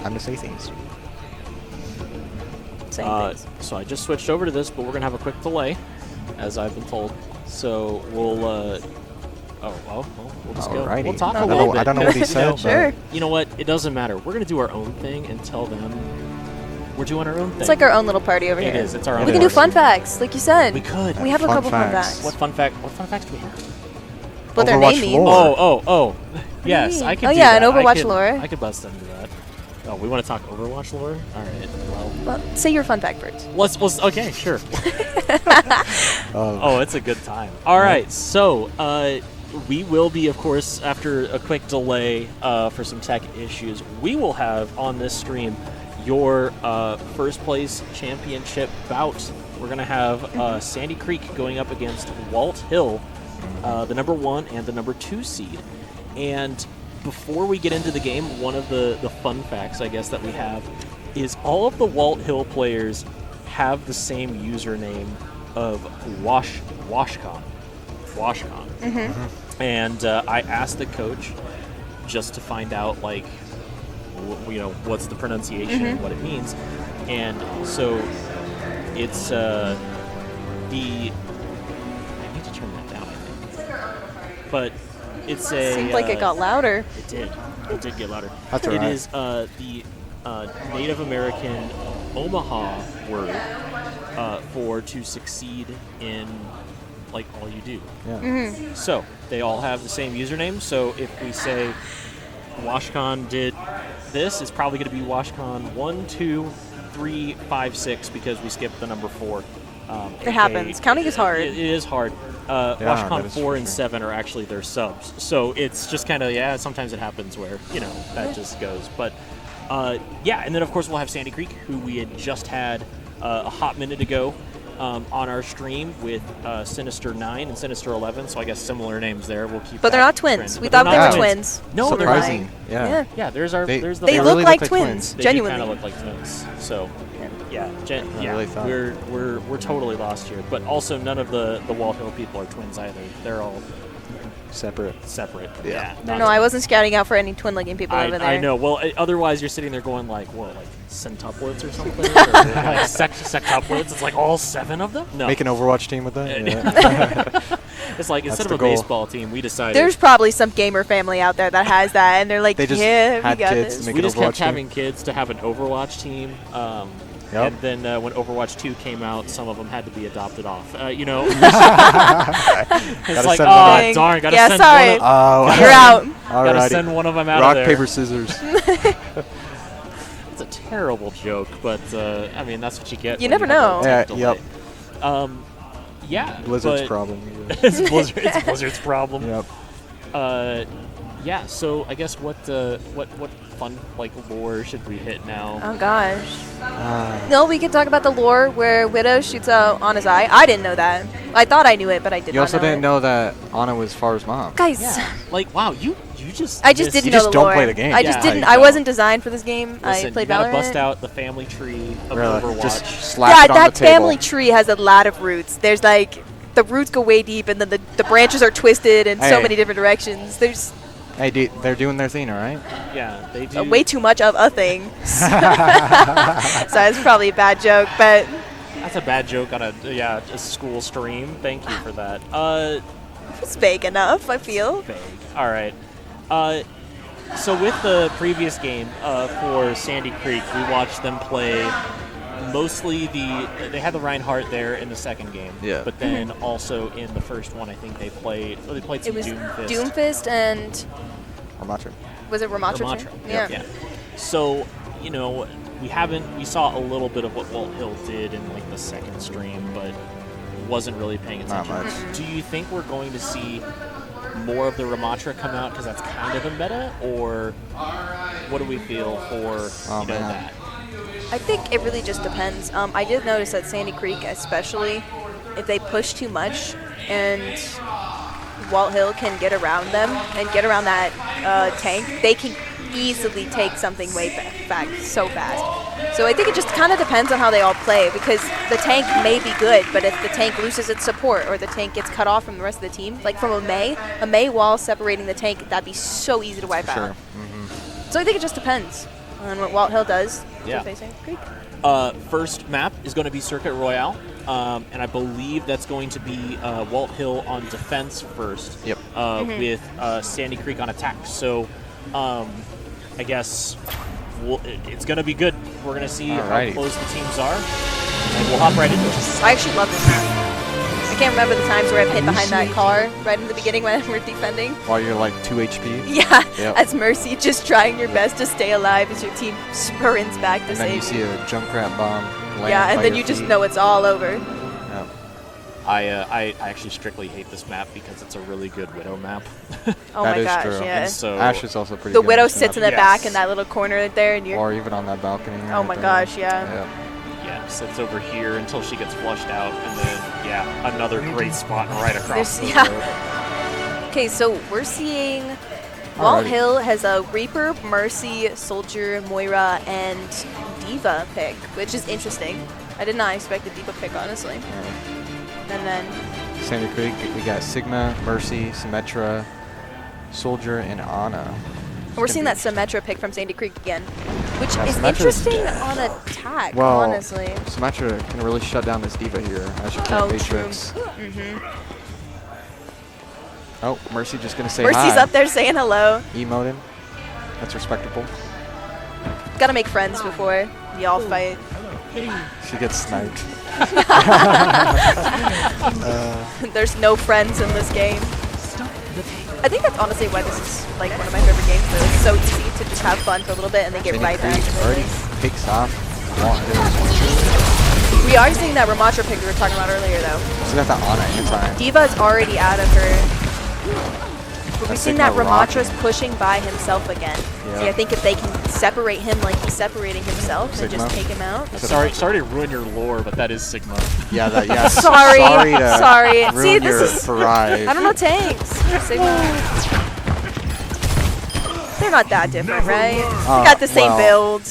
Time to say things. So I just switched over to this, but we're going to have a quick delay, as I've been told. So we'll, we'll just go. Alrighty. We'll talk a little bit. I don't know what he said. Sure. You know what? It doesn't matter. We're going to do our own thing and tell them we're doing our own thing. It's like our own little party over here. It is. It's our own. We can do fun facts, like you said. We could. We have a couple fun facts. What fun facts do we have? What their name means. Oh. Yes, I could do yeah, that. an Overwatch lore. I could bust into that. Oh, we want to talk Overwatch lore? All right. Well, say your fun fact first. Okay, sure. It's a good time. All right, so we will be, of course, after a quick delay for some tech issues, we will have on this stream your first place championship bout. We're going to have Sandy Creek going up against Walthill, the number 1 and the number 2 seed. And before we get into the game, one of the fun facts, I guess, that we have is all of the Walthill players have the same username of Washcon. Mm-hmm. And I asked the coach just to find out, like, what's the pronunciation and what it means. And so it's the... I need to turn that down, I think. But it's a... Seemed like it got louder. It did. It did get louder. That's all right. It is the Native American Omaha word for to succeed in, like, all you do. Yeah. Mm-hmm. So they all have the same username. So if we say Washcon did this, it's probably going to be Washcon 1, 2, 3, 5, 6 because we skipped the number 4. It happens. Counting is hard. It is hard. Washcon 4 and 7 are actually their subs. So it's just kind of, sometimes it happens where, that just goes. But, and then, of course, we'll have Sandy Creek, who we had just had a hot minute ago on our stream with Sinister 9 and Sinister 11. So I guess similar names there. We'll keep. But they're not twins. We thought they were twins. No, surprising. they're not. Yeah. There's the. They really look like twins. They Genuinely. kind of look like twins. So. Really thought. We're totally lost here. But also, none of the Walthill people are twins either. They're all separate. Yeah. No, I wasn't scouting out for any twin-looking people over there. I know. Well, otherwise you're sitting there going like, what, like centuplets or something? Or like sextuplets? It's like all 7 of them? No. Make an Overwatch team with that? Yeah. It's like, That's instead of a goal. baseball team, we decided... There's probably some gamer family out there that has that, and they're like, they just yeah, had we got kids this. to make We an just Overwatch kept team. having kids to have an Overwatch team. Yep. And then when Overwatch 2 came out, some of them had to be adopted off. It's like, oh, darn, gotta send sorry. one of, You're out. gotta send one of them out Rock, of there. paper, scissors. It's a terrible joke, but I mean, that's what you get. You when never have a know. tech delay. Blizzard's but problem. it's Blizzard's problem. Yep. So I guess what fun lore should we hit now? Oh gosh. No, we could talk about the lore where Widow shoots out Anna's eye. I didn't know that. I thought I knew it, but I did You not also know didn't it. know that Anna was Far's mom. Guys, Wow, you just I just didn't You know just the don't lore. play the game. I just Yeah, didn't. you I don't. wasn't designed for this game. Listen, I played you gotta Valorant. bust out the family tree of Really, Overwatch. just slap it on That the table. family tree has a lot of roots. There's like the roots go way deep, and then the branches are twisted in so Hey. many different directions. There's Hey, they're doing their thing, all right? Yeah, they do. way too much of a thing. So it's probably a bad joke, but That's a bad joke on a school stream. Thank you for that. it's vague enough, I feel. Vague. All right. So with the previous game for Sandy Creek, we watched them play mostly they had the Reinhardt there in the second game. Yeah. But then also in the first one, I think they played It some was Doomfist. Doomfist and Ramatra. was it Ramatra? too? Yeah. So, we saw a little bit of what Walthill did in like the second stream, but wasn't really paying Not attention. much. Do you think we're going to see more of the Ramatra come out because that's kind of a meta, or what do we feel for man. that? I think it really just depends. I did notice at Sandy Creek, especially, if they push too much and Walthill can get around them and get around that tank, they can easily take something way back so fast. So I think it just kind of depends on how they all play, because the tank may be good, but if the tank loses its support or the tank gets cut off from the rest of the team, like from a Mei while separating the tank, that'd be so easy to wipe out. Sure. Mm-hmm. So I think it just depends. And what Walthill does. Yeah. Facing Creek. First map is going to be Circuit Royale, and I believe that's going to be Walthill on defense first. Yep. With Sandy Creek on attack. So, I guess it's going to be good. We're going to see how close the teams are, and we'll hop right into it. I actually love this map. I can't remember the times where I've hit behind that car right in the beginning when we're defending. While you're like 2 HP. Yeah, Yep. as Mercy, just trying your best to stay alive as your team sprints back to And then save you see a Junkrat bomb land Yeah, and by then your you just feet. know it's all over. Yep. I actually strictly hate this map because it's a really good Widow map. Oh That my is gosh, true. yeah. And so Ash is also pretty The good Widow on this sits in map. the back in that little corner there, and you're. Or even on that balcony. Oh right my there. gosh, yeah. Yep. Yeah, sits over here until she gets flushed out, and then, yeah, another great spot right across the There's- road. Okay, so we're seeing Alrighty. Walthill has a Reaper, Mercy, Soldier, Moira, and Diva pick, which is interesting. I did not expect the Diva pick, honestly. And then Sandy Creek, we got Sigma, Mercy, Symmetra, Soldier, and Ana. we're seeing that Symmetra pick from Sandy Creek again, which Yeah, is Symmetra's- interesting on attack, Well, honestly. Symmetra can really shut down this Diva here as you can Oh, Matrix. Oh, Mercy just gonna say Mercy's hi. up there saying hello. Emoting. That's respectable. Gotta make friends before y'all fight. She gets sniped. There's no friends in this game. I think that's honestly why this is like one of my favorite games. Though it's so easy to just have fun for a little bit and then get Sandy right back Creek into already it. picks off Walthill. We are seeing that Ramatra pick we were talking about earlier, though. She got that Ana anti. Diva's already out of her. But we've That's seen that Sigma rocking. Ramatra's pushing by himself again. Yeah. See, I think if they can separate him like he's separating himself and Sigma. just take him out. Sorry to ruin your lore, but that is Sigma. Yeah, that. Yeah. Sorry. to Sorry. ruin See, your this is. parade. I don't know tanks. Sigma. They're not that different, right? They got the same well, build.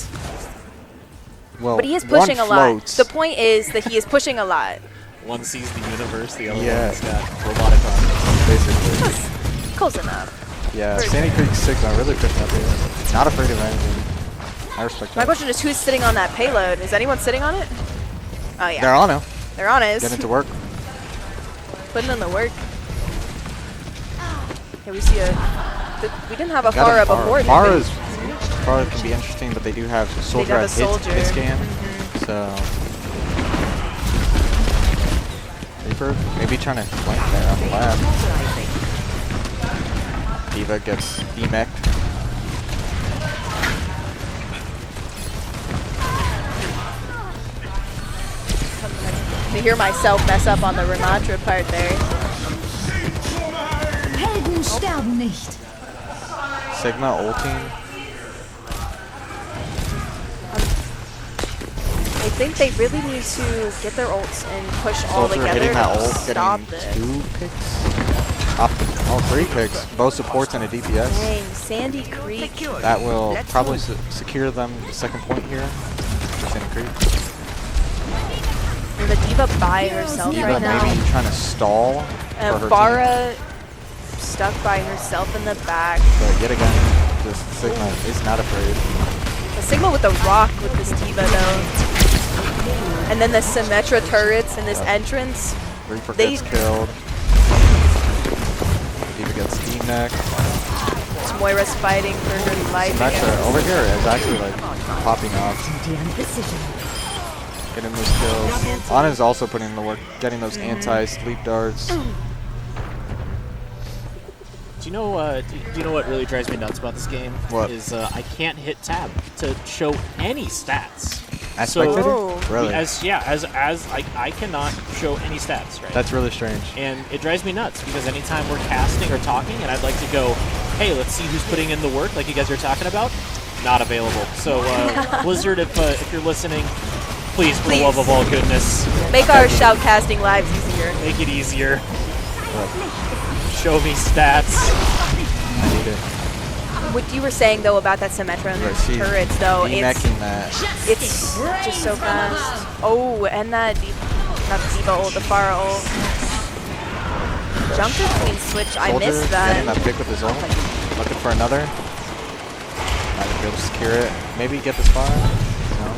Well, But he is one pushing a lot. floats. The point is that he is pushing a lot. One sees the universe, the other Yeah. one's got robotic arms. Basically. Close enough. Yeah, Very Sandy Creek Sigma really picking up here. Not afraid of anything. I respect My that. question is, who's sitting on that payload? Is anyone sitting on it? Oh yeah, They're on him. they're on it. Getting to work. Putting in the work. Okay, we see we didn't have a Got Farah him, before. did we? Farah can be interesting, but they do have Soldier have a at Soldier. his scan. So Reaper maybe trying to flank there on the left. Diva gets demeched. To hear myself mess up on the Ramatra part there. Helden sterben nicht. Sigma ulting. I think they really need to get their ults and push all Soldier together hitting that to ult, stop getting this. 2 picks. All 3 picks. Both supports and a DPS. Dang, Sandy Creek. That will probably secure them the second point here. Sandy Creek. There's a Diva by herself Diva right now. maybe trying to stall And for her Farah stuck by herself in the back. team. But yet again, this Sigma is not afraid. The Sigma with the rock with this Diva though. And then the Symmetra turrets in this entrance. Reaper They- gets killed. Diva gets demeched. Moira's fighting for her life. Symmetra over here is actually like popping off. Getting those kills. Ana's also putting in the work, getting those anti-sleep darts. Do you know? Do you know what really drives me nuts about this game? What? Is I can't hit tab to show any stats. As So- spectator? Oh. Really? As I cannot show any stats. Right. That's really strange. And it drives me nuts because anytime we're casting or talking, and I'd like to go, hey, let's see who's putting in the work, like you guys are talking about, not available. So Blizzard, if you're listening, please, for the love of all goodness, Make our shoutcasting lives easier. make it easier. Show me stats. I need it. What you were saying though about that Symmetra and Right, those she's turrets though, demecking that. it's just so fast. Oh, and that not the Diva ult, the Farah ult. Jump between switch, I Soldier missed getting that. that pick with his ult. Looking for another. Not Be able to secure it. Maybe get the spot. No.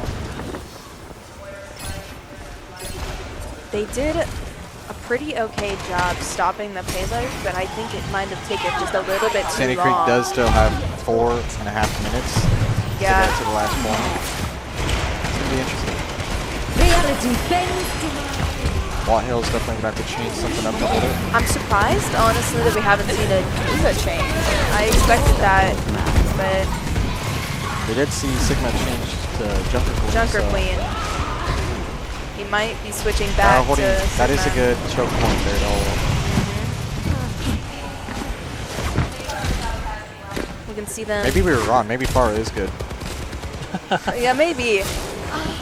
They did a pretty okay job stopping the payload, but I think it might have taken just a little bit too Sandy long. Creek does still have 4.5 minutes to Yeah. get to the last point. It's going to be interesting. Reality bends. Walthill's definitely going to have to change something up to hold it. I'm surprised, honestly, that we haven't seen a Diva change. I expected that, but We did see Sigma change to Junker Queen. Junker so Queen. He might be switching back holding, to that is a Sigma. good choke point there to hold. We can see them. Maybe we were wrong. Maybe Farah is good. Yeah, maybe.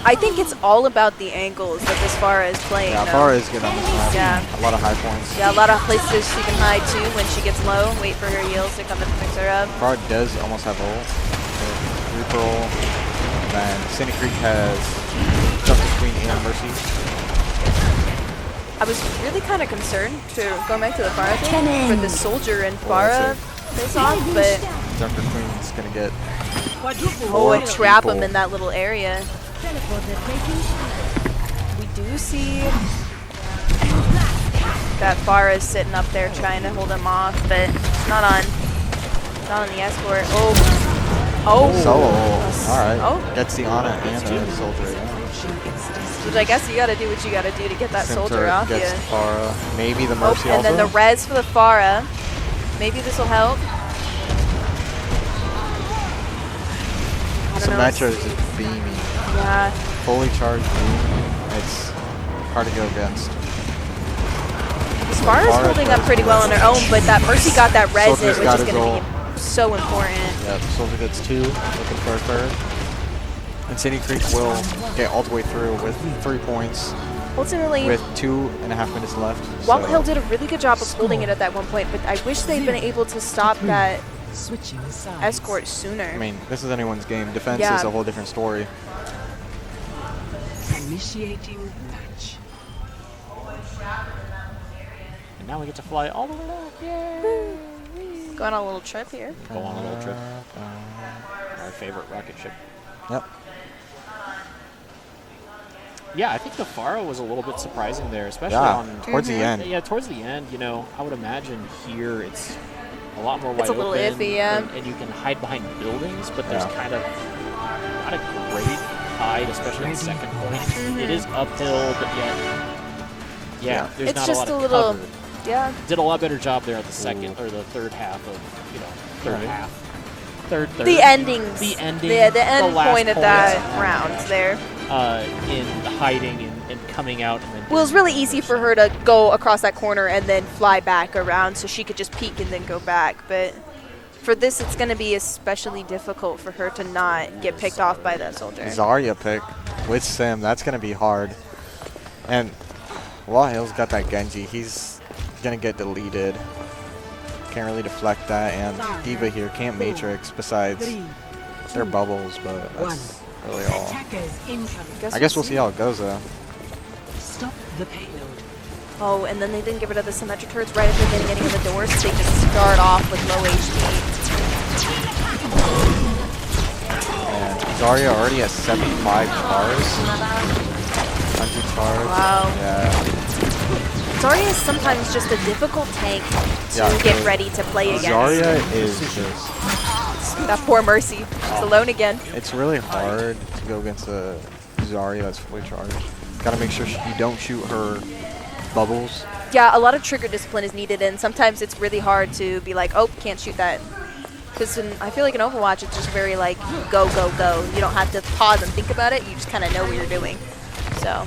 I think it's all about the angles that this Farah is playing. Yeah, though. Farah is good on this map. Yeah. A lot of high points. Yeah, a lot of places she can hide too when she gets low. Wait for her heals to come and fix her up. Farah does almost have ult. Reaper ult. And then Sandy Creek has Junker Queen and Mercy. I was really kind of concerned going back to the Farah thing, Cannon. for the Soldier and Well, Farah face off, but Junker Queen's going to get it trap people. him in that little area. We do see that Farah is sitting up there trying to hold him off, but it's not on the escort. Oh. Solo ult. Alright. Oh. Gets the Ana and the Soldier. Yeah. Which I guess you gotta do what you gotta do to get that Soldier Center off you. gets Farah. Maybe the Oh, Mercy and also. then the res for the Farah. Maybe this will help. I don't know. Symmetra is just beaming. Yeah. Fully charged beam. It's hard to go against. This Farah's Farah holding does up pretty well on her own, but that Mercy got that res in, Soldier's which got is his gonna be so important. Yeah, Soldier gets 2, looking for a third. And Sandy Creek will get all the way through with 3 points Ultimately, with 2.5 minutes left. Walthill did a really good job of holding it at that one point, but I wish they'd been able to stop that escort sooner. I mean, this is anyone's game. Defense Yeah. is a whole different story. Initiating match. And now we get to fly all the way back. Yay! Going on a little trip here. Go on a little trip. Our favorite rocket ship. Yep. Yeah, I think the Farah was a little bit surprising there, especially Yeah, on towards the end. Yeah, towards the end. You know, I would imagine here it's a lot more wide It's a little open, iffy, yeah. and you can hide behind buildings, but there's Yeah. kind of not a great hide, especially on second point. It is uphill, but yet, yeah, there's It's not just a a lot of little, cover. yeah. Did a lot better job there at the second or the third half of third Right. half, third. The endings. The ending. Yeah, the end last point of that round there. in hiding and coming out and then. Well, it was really easy for her to go across that corner and then fly back around, so she could just peek and then go back. But for this, it's going to be especially difficult for her to not get picked off by that Soldier. Zarya pick with Sim. That's going to be hard. And Walthill's got that Genji. He's going to get deleted. Can't really deflect that. And Diva here can't Matrix besides their bubbles, but that's really all. Attackers incoming. I guess we'll see how it goes, though. Stop the payload. Oh, and then they didn't get rid of the symmetric turrets right after getting in the doors, so they just start off with low HP. And Zarya already has 75 stars. 100 stars. Wow. Yeah. Zarya is sometimes just a difficult tank to Yeah, get ready to play against. Zarya is just... That poor Mercy. It's alone again. It's really hard to go against a Zarya that's fully charged. Gotta make sure you don't shoot her bubbles. Yeah, a lot of trigger discipline is needed, and sometimes it's really hard to be like, oh, can't shoot that. Because I feel like in Overwatch, it's just very like, go, go, go. You don't have to pause and think about it. You just kind of know what you're doing. So,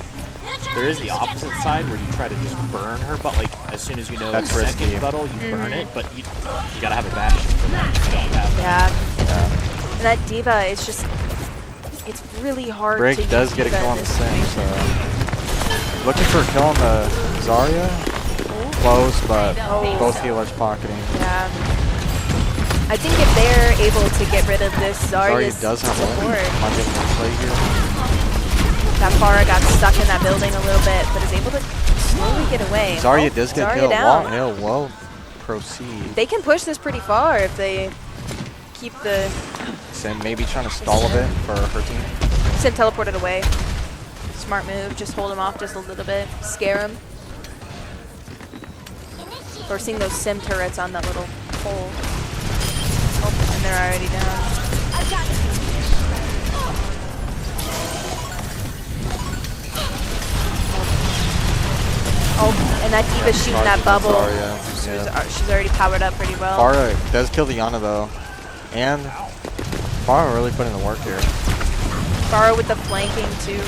There is the opposite side where you try to just burn her, but like as soon as you know That's second risky. buttle, you burn it, but you gotta have a bash for that. You don't have that. yeah. And that Diva is just, it's really hard Brick to does use get a Diva kill in on the this Sim, situation. so... Looking for a kill on the Zarya. Close, but Oh. both healers pocketing. Yeah. I think if they're able to get rid of this Zarya Zarya's does have support, one. Might get one play here. that Farah got stuck in that building a little bit, but is able to slowly get away. Zarya Oh, does get Zarya killed. down. Walthill will proceed. They can push this pretty far if they keep the Sim maybe trying to stall a bit for her team. Sim teleported away. Smart move. Just hold him off just a little bit. Scare him. We're seeing those Sim turrets on that little pole. Oh, and they're already down. Oh, and that Diva's shooting that bubble. She's already powered up pretty well. Pharah does kill the Yana though. And Pharah really put in the work here. Pharah with the flanking too.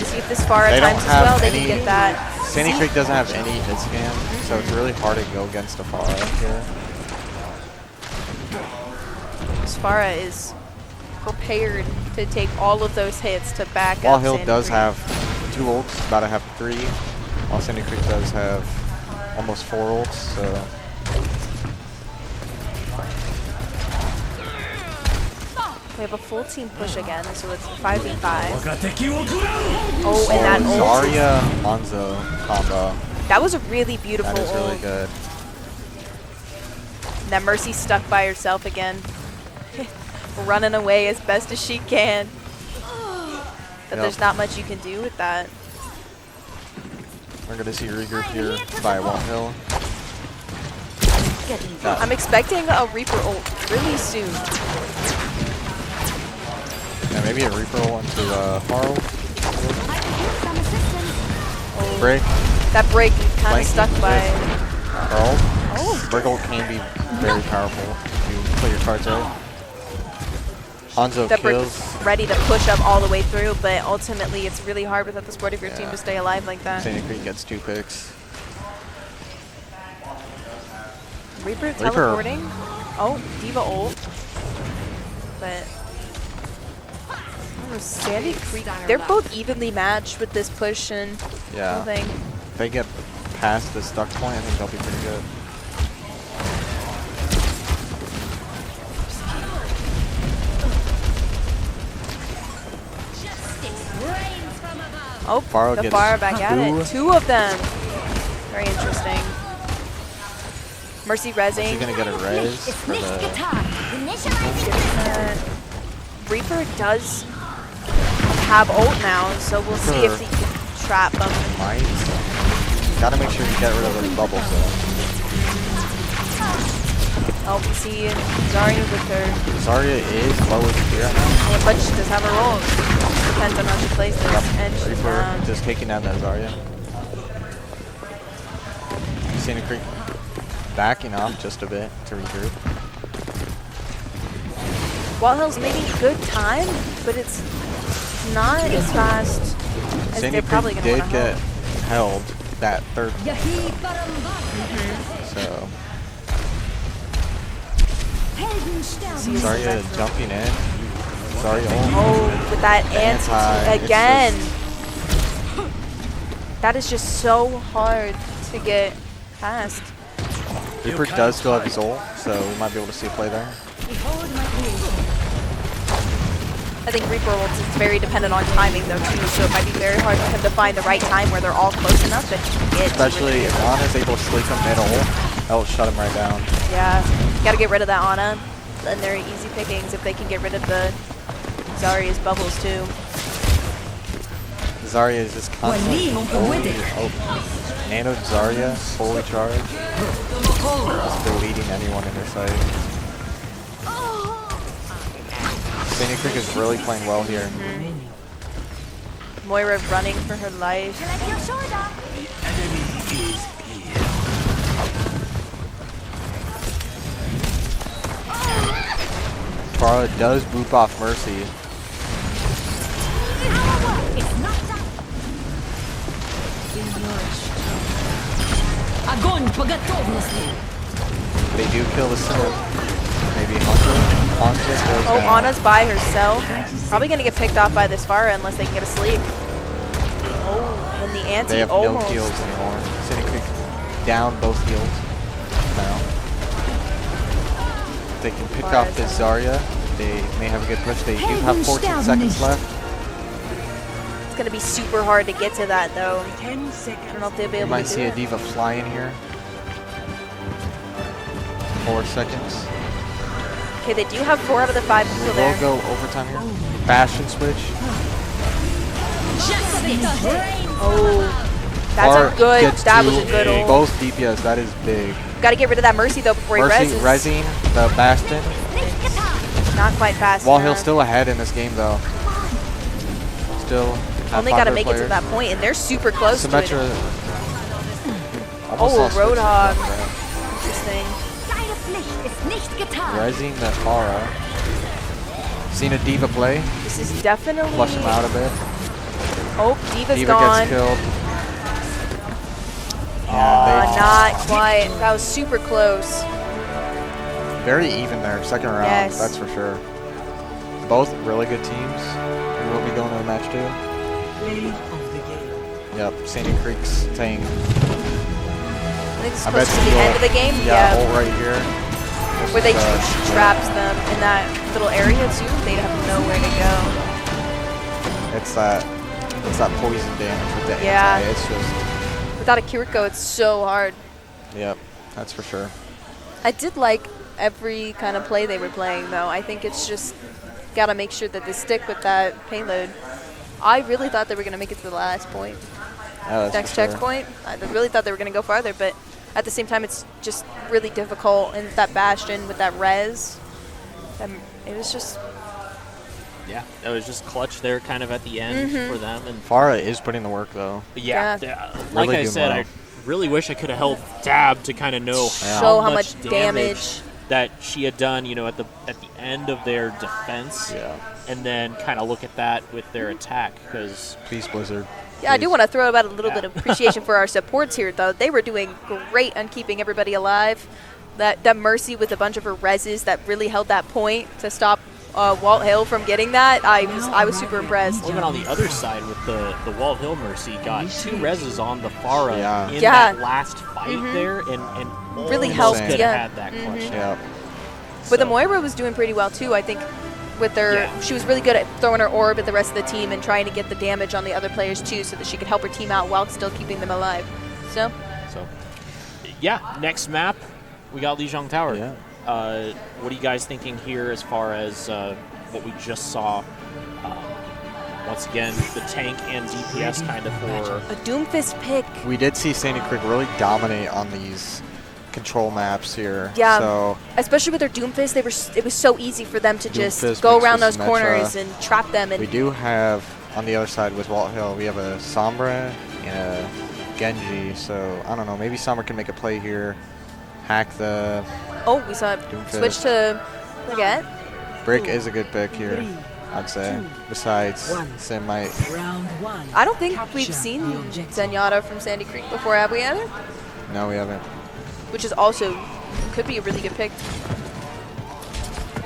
See if this Pharah They don't times as have well, they any- can get that. Sandy Creek doesn't have any hit scan, so it's really hard to go against a Pharah here. This Pharah is prepared to take all of those hits to back up Walthill Sandy does Creek. have 2 ults, about to have 3, while Sandy Creek does have almost 4 ults, so. We have a full team push again, so it's 5v5. Oh, and that ult. Zarya Hanzo combo. That was a really beautiful That is really ult. good. That Mercy stuck by herself again. Running away as best as she can. But there's not much you can do with that. We're going to see regroup here by Walthill. I'm expecting a Reaper ult really soon. Yeah, maybe a Reaper ult into Harl. Break. That break kind of Flanking stuck by. Harl. Oh. Break ult can be very powerful if you play your cards right. Hanzo That break kills. is ready to push up all the way through, but ultimately it's really hard without the support of your team to stay alive like that. Sandy Creek gets 2 picks. Reaper teleporting. Oh, Diva ult. But oh, Sandy Creek, they're both evenly matched with this push and Yeah. whole thing. If they get past the stuck point, I think they'll be pretty good. Oh, Pharah the gets Pharah back at it. 2. 2 of them. Very interesting. Mercy Is rezzing. he gonna get a res for the? Reaper does have ult now, so we'll see if he can trap them. Might. Gotta make sure you get rid of those bubbles though. Oh, we see Zarya with her. Zarya is low HP right now. Yeah, but she does have her ult. Depends on how she plays this. And she's Reaper down. just taking down that Zarya. Sandy Creek backing off just a bit to regroup. Walthill's making good time, but it's not as fast as Sandy they're probably Creek going to did want to get held that 3rd so Zarya jumping in. Zarya Oh, with that Anti, anti it's again. That is just so hard to get past. Reaper does still have his ult, so we might be able to see a play there. I think Reaper ult is very dependent on timing though too, so it might be very hard for him to find the right time where they're all close enough that he can get. Especially if Ana's able to sleep him mid ult, that'll shut him right down. Yeah, gotta get rid of that Ana. And they're easy pickings if they can get rid of the Zarya's bubbles too. Zarya is just constantly Nano Zarya, fully charged. Just deleting anyone in their sight. Sandy Creek is really playing well here. Moira running for her life. Pharah does boop off Mercy. Огонь по готовности. They do kill the Sim. Maybe Hanzo goes Oh, down. Ana's by herself. Probably gonna get picked off by this Pharah unless they can get a sleep. Oh, and the They anti have almost. no heals anymore. Sandy Creek down both heals now. If they can pick off this Zarya, they may have a good push. They do have 14 seconds left. It's gonna be super hard to get to that though. 10 I seconds. don't know if they'll be We able might to see do a it. Diva fly in here. 4 seconds. Okay, they do have 4 out of the 5 people We'll there. go overtime here. Bastion switch. Oh, that's Far a good. gets That was a 2. good ult. Both DPS. That is big. Got to get rid of that Mercy though before he Mercy reses. resing the Bastion. Not quite fast Walthill's enough. still ahead in this game though. Still. Only got to make it to that point, and they're super close to it. Symmetra. Oh, Roadhog. Interesting. Deine Pflicht ist nicht getan. Resing the Pharah. Seen a Diva play. This is definitely. Flush him out a bit. Oh, Diva's Diva gone. gets killed. Not quite. That was super close. Very even there, second round, Yes. that's for sure. Both really good teams. We will be going to the match too. Play of the game. Yep, Sandy Creek's saying. I think it's I bet supposed to be the end of the game. Yeah, ult right here. Where they Just, trapped them in that little area too. They'd have nowhere to go. It's that poison damage with the Yeah. anti. It's just. Without a Kiriko, it's so hard. Yep, that's for sure. I did like every kind of play they were playing, though. I think it's just got to make sure that they stick with that payload. I really thought they were going to make it to the last point. Yeah, that's Next for sure. checkpoint. I really thought they were going to go farther, but at the same time, it's just really difficult. And that Bastion with that res, it was just. Yeah, that was just clutch there kind of at the end for them. And Pharah is putting the work though. yeah, like Really I doing said, well. I really wish I could have held Dab to kind of know Show how much damage that she had done, you know, at the end of their defense. Yeah. And then kind of look at that with their attack, because Please, Blizzard. Yeah, I do Please. want to throw about a little Yeah. bit of appreciation for our supports here, though. They were doing great on keeping everybody alive. That Mercy with a bunch of her reses that really held that point to stop Walthill from getting that. I was super impressed. even on the other side with the Walthill Mercy got 2 reses on the Pharah Yeah. in Yeah. that last fight there, and Really almost helped, could yeah. have had that clutch. Yeah. But the So- Moira was doing pretty well too. I think with her, Yeah. she was really good at throwing her orb at the rest of the team and trying to get the damage on the other players too, so that she could help her team out while still keeping them alive. So So, yeah, next map, we got Lijiang Tower. Yeah. What are you guys thinking here as far as what we just saw? Once again, the tank and DPS kind of for... a Doomfist pick. We did see Sandy Creek really dominate on these control maps here. Yeah. So Especially with their Doomfist, it was so easy for them to just Doomfist go mixed around with those Symmetra. corners and trap them. And we do have on the other side with Walthill, we have a Sombra and a Genji. So I don't know, maybe Sombra can make a play here, hack the oh, we saw it Doomfist. switch to Leggett. Brick is a good pick here, I'd say. Besides, Sim might. Round 1. I don't think Capture we've seen the objective. Zenyatta from Sandy Creek before, have we, Evan? No, we haven't. Which is also could be a really good pick.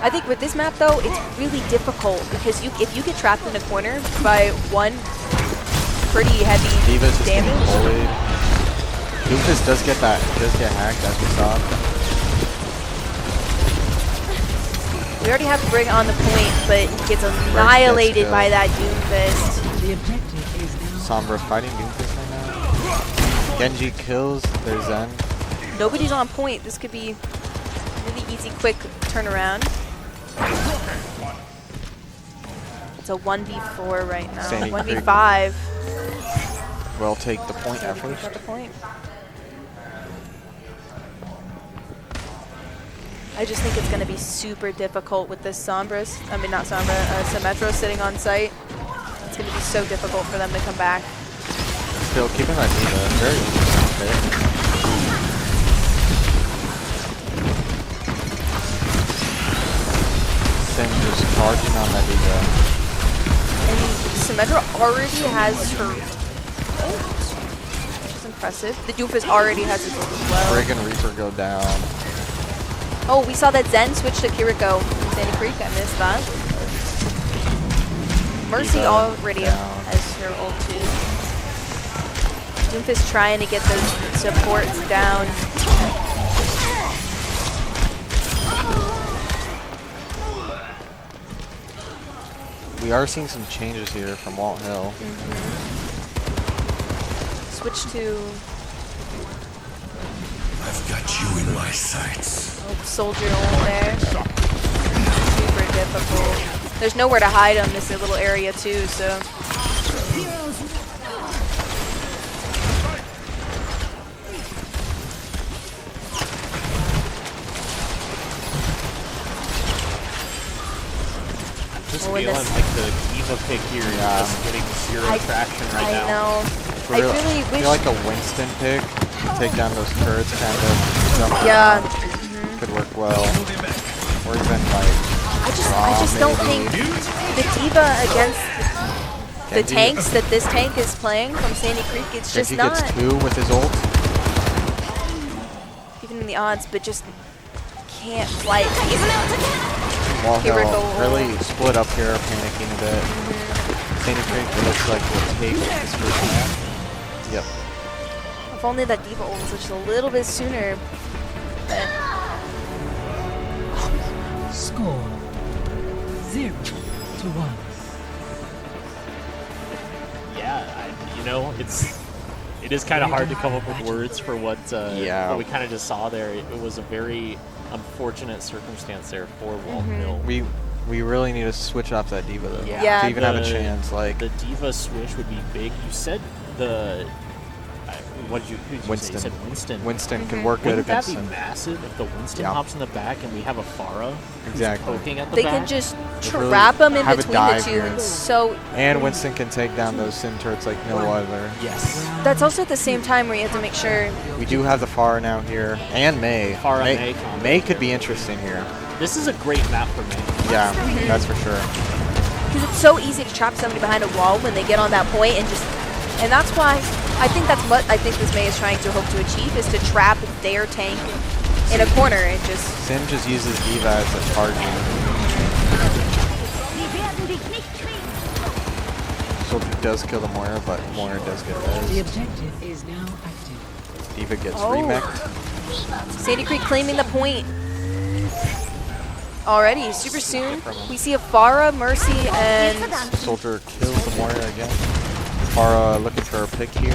I think with this map though, it's really difficult because if you get trapped in a corner by one pretty heavy Diva's just getting damage, bullied. Doomfist does get hacked as we saw. we already have Brig on the point, but he gets annihilated killed. by that Doomfist. The objective is now. Sombra fighting Doomfist right now. Genji kills their Zen. Nobody's on point. This could be really easy, quick turnaround. It's a 1v4 right now. Sandy Creek. 1v5. Will take the point at first. Got the point. I just think it's going to be super difficult with this Sombras. I mean, not Sombra, Symmetra sitting on site. It's going to be so difficult for them to come back. Still keeping that Diva. Very interesting pick. Sim just charging on that Diva. And Symmetra already has her ult, which is impressive. The Doofus already has his ult as well. Brig and Reaper go down. Oh, we saw that Zen switch to Kiriko from Sandy Creek. I missed that. Mercy Diva already down. has her ult too. Doomfist trying to get those supports down. We are seeing some changes here from Walthill. Switch to I've got you in my sights. soldier ult there. difficult. There's nowhere to hide on this little area too, so. Just Oh, feeling and this- like the Diva pick here is just getting zero traction right now. I know. For I real, really I wish. feel like a Winston pick, take down those turrets, kind of jump Yeah. around, could work well. Or even like I just don't think maybe. the Diva against the Genji- tanks that this tank is playing from Sandy Creek, it's just Genji not gets 2 with his ult. even in the odds, but just can't fight. Walthill Here we go. really split up here, panicking a bit. Sandy Creek, it looks like will take this first map. Yep. If only that Diva ult was just a little bit sooner. But Score 0-1. Yeah, you know, it is kind of hard to come up with words for what we kind of just saw there. It was a very unfortunate circumstance there for Walthill. We really need to switch off that Diva though. Yeah. To even have a chance. Like The Diva switch would be big. You said the who did you say? You said Winston. Winston can work good Wouldn't that against be him. massive if the Winston Yeah. hops in the back and we have a Pharah who's Exactly. poking at the they back? can just really trap them in have a between the dive two. here. And so And Winston can take down those Sin turrets like no other. Yes. that's also at the same time where you have to make sure. We do have the Pharah now here, and May. Pharah May combo. May could be interesting here. This is a great map for me. Yeah, that's for sure. Because it's so easy to trap somebody behind a wall when they get on that point and that's why I think that's what I think this May is trying to hope to achieve is to trap their tank in a corner and just. Sim just uses Diva as a target. Soldier does kill the Moira, but Moira does get The res. objective is now active. Diva gets Oh. remeked. Sandy Creek claiming the point already, super soon. We see a Pharah, Mercy, and Soldier kills the Moira again. Pharah looking for a pick here.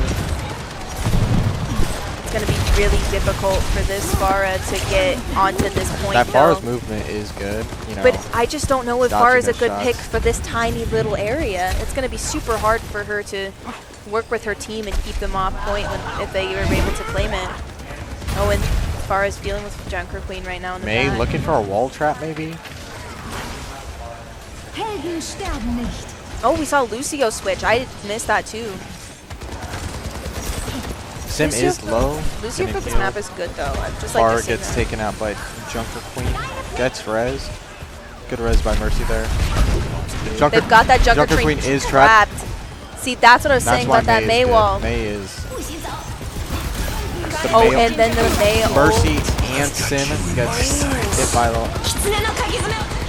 it's going to be really difficult for this Pharah to get onto this point. That though. Pharah's movement is good, you know. But I just don't know if dodging Pharah is a those good shots. pick for this tiny little area. It's going to be super hard for her to work with her team and keep them off point if they were able to claim it. Oh, and Pharah's dealing with Junker Queen right now in the May back. looking for a wall trap maybe? Helden sterben nicht. Oh, we saw Lucio switch. I missed that too. Sim Lucio is low. Lucio Gonna for this kill. map is good though. I just like to Pharah see gets that. taken out by Junker Queen. Gets res. Good res by Mercy there. Junker, They've got that Junker Queen is trapped. See, that's what I was That's saying why about that May is wall. good. May is. The Oh, May- and then the May Mercy ult. and Sim gets hit by the.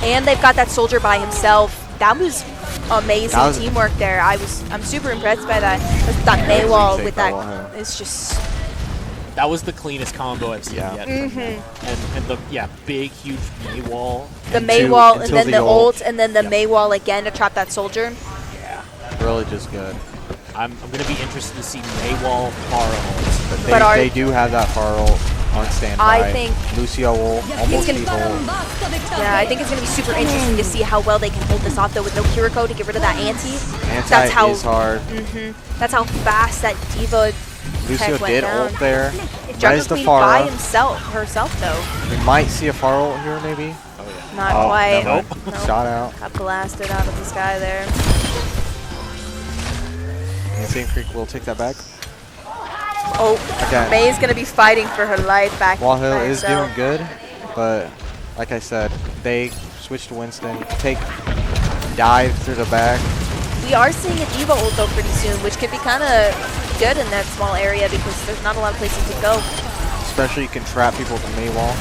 And they've got that soldier by himself. That was amazing That was- teamwork there. I'm super impressed by that. That May wall with that. It's just. That was the cleanest combo I've seen Yeah. yet. And the big huge May wall. The May Until- wall and until then the the ult. ult and then the Yep. May wall again to trap that soldier. Really just good. I'm gonna be interested to see May wall Pharah ults. But they, But are- they do have that Pharah ult on standby. I think- Lucio will almost gonna- be ult. Yeah, I think it's going to be super interesting to see how well they can hold this off though with no Kiriko to get rid of that anti. Anti That's how. is hard. That's how fast that Diva Lucio heck went did down. ult there. Junker Res the Queen by Pharah. herself though. We might see a Pharah ult here maybe. Not Oh, quite. no. Nope. Shot out. Got blasted out of the sky there. And Sandy Creek will take that back. Oh, Again. May's going to be fighting for her life back. Walthill by is herself. doing good, but like I said, they switch to Winston, dive through the back. We are seeing a Diva ult though pretty soon, which could be kind of good in that small area because there's not a lot of places to go. Especially you can trap people with the May wall.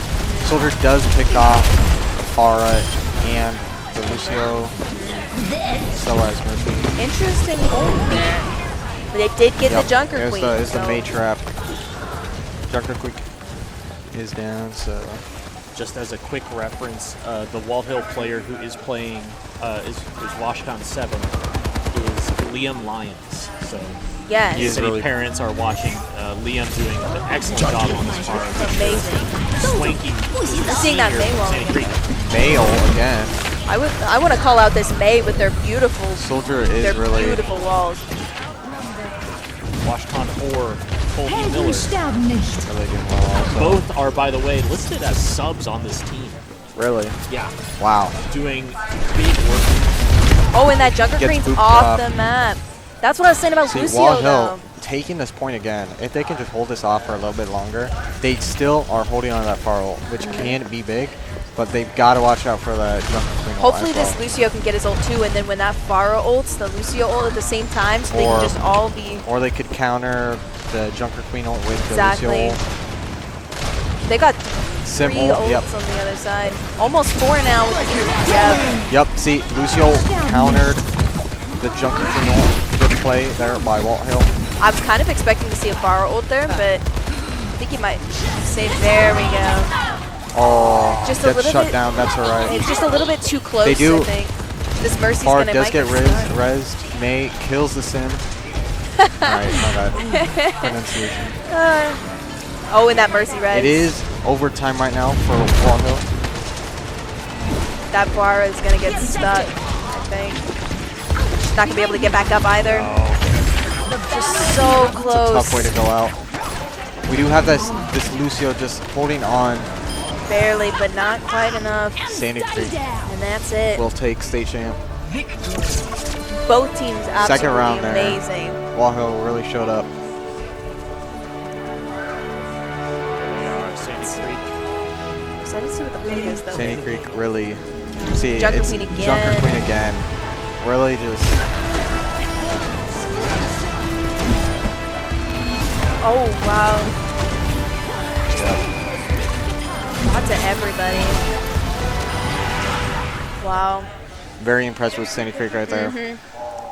Soldier does pick off the Pharah and the Lucio. So as Mercy. Interesting ult there. But they did get the Junker It's Queen. the so May trap. Junker Queen is down, so Just as a quick reference, the Walthill player who is playing is washed on 7 is Liam Lyons. So yes, He is city really- parents are watching Liam doing an excellent job on this part. amazing. Swanky. Seeing that here May from wall. Sandy Creek. May ult again. I want to call out this May with their beautiful Soldier is really beautiful walls. Washington or Colby Helden Miller. sterben nicht. really doing well. Also. Both are, by the way, listed as subs on this team. Really? Yeah, Wow. doing big work. Oh, and that Junker Gets Queen's booped off up. the map. That's what I was saying about See, Lucio, Walthill though. taking this point again. If they can just hold this off for a little bit longer, they still are holding on to that far ult, which can be big, but they've got to watch out for the Junker Queen ult Hopefully as well. this Lucio can get his ult too, and then when that Pharah ults, the Lucio ult at the same time, so they Or- can just all be... Or they could counter the Junker Queen ult with Exactly. the Lucio ult. They got Sim 3 ult, ults yep. on the other side. Almost 4 now with the yeah. Yep, see, Lucio countered the Junker Queen ult. Good play there by Walthill. I was kind of expecting to see a Pharah ult there, but I think he might save. There we go. Oh, Just a gets little shut bit- down, that's alright. It's just a little bit too close, They do- I think. This Mercy's Far gonna does might get stuck. rezzed. May kills the Sim. Alright, my bad. Pronunciation. Oh, and that Mercy res. It is overtime right now for Walthill. That Pharah is gonna get stuck, I think. She's not gonna be able to get back up either. Just so It's a close. tough way to go out. We do have this Lucio just holding on. Barely, but not quite enough. Sandy Creek And that's it. will take state champ. Both teams absolutely Second round there. amazing. Walthill really showed up. Sandy Creek. Excited to see what the play is, though. Sandy Creek really, see, Junker it's Queen again. Junker Queen again. Really just, Oh, wow. yeah. Lots of everybody. Wow. Very impressed with Sandy Creek right there.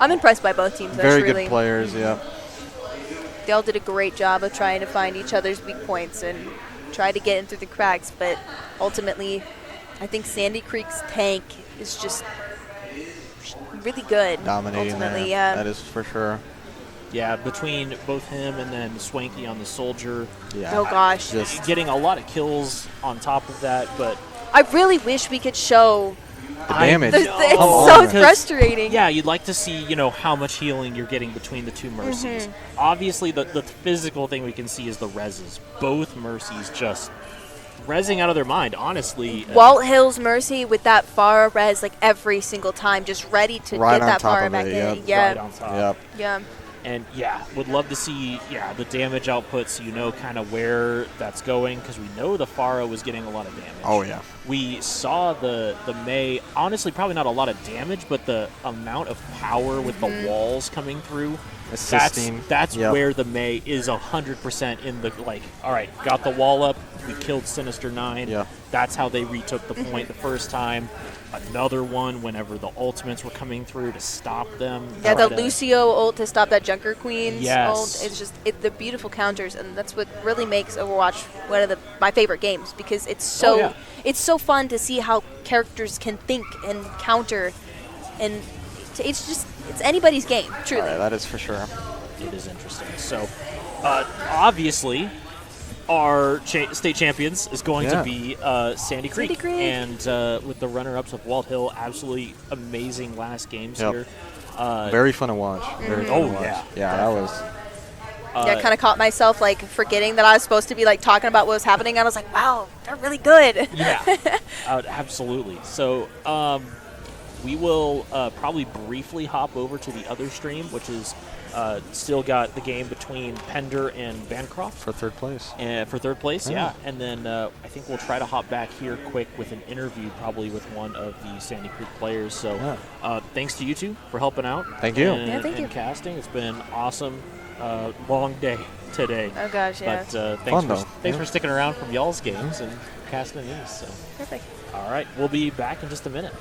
I'm impressed by both teams. Very Really. good players, yeah. They all did a great job of trying to find each other's weak points and try to get in through the cracks, but ultimately, I think Sandy Creek's tank is just really good. Dominating ultimately, there. yeah. That is for sure. Yeah, between both him and then Swanky on the Soldier, Yeah. Oh gosh. Just getting a lot of kills on top of that, but I really wish we could show. the damage. It's Come so on. Because- frustrating. yeah, you'd like to see, how much healing you're getting between the two Mercies. Obviously, the physical thing we can see is the reses. Both Mercies just rezzing out of their mind, honestly. Walthill's Mercy with that Pharah res like every single time, just ready to Right get on that top Pharah of back it, in. yep. Yeah. Right on top. Yep. Yeah. And yeah, would love to see the damage output so you know kind of where that's going, because we know the Pharah was getting a lot of damage. Oh, yeah. We saw the May, honestly probably not a lot of damage, but the amount of power with the walls coming through, Assisting. that's Yep. where the May is 100% in the, all right, got the wall up, we killed Sinister 9. Yeah. That's how they retook the point the first time. Another one whenever the ultimates were coming through to stop them. Yeah, the Try to- Lucio ult to stop that Junker Queen's Yes. ult. It's just the beautiful counters, and that's what really makes Overwatch one of my favorite games, because it's so yeah. it's so fun to see how characters can think and counter, and it's anybody's game, truly. Alright, that is for sure. It is interesting. So, obviously, our state champions is going to Yeah. be Sandy Creek. Sandy Creek. And with the runner-ups of Walthill, absolutely amazing last games Yep. here. Very fun to watch. Very fun Oh, to watch. yeah. Yeah, that was. Yeah, I kind of caught myself like forgetting that I was supposed to be like talking about what was happening. I was like, wow, they're really good. Yeah, absolutely. So we will probably briefly hop over to the other stream, which is still got the game between Pender and Bancroft. For third place. For third place, Oh. yeah. And then I think we'll try to hop back here quick with an interview, probably with one of the Sandy Creek players. So thanks to you two for helping out. Thank you. And, Yeah, thank you. and casting. It's been awesome. Long day today. Oh gosh, yeah. But Fun, though. thanks for sticking around from y'all's games and casting these. So, Perfect. all right, we'll be back in just a minute.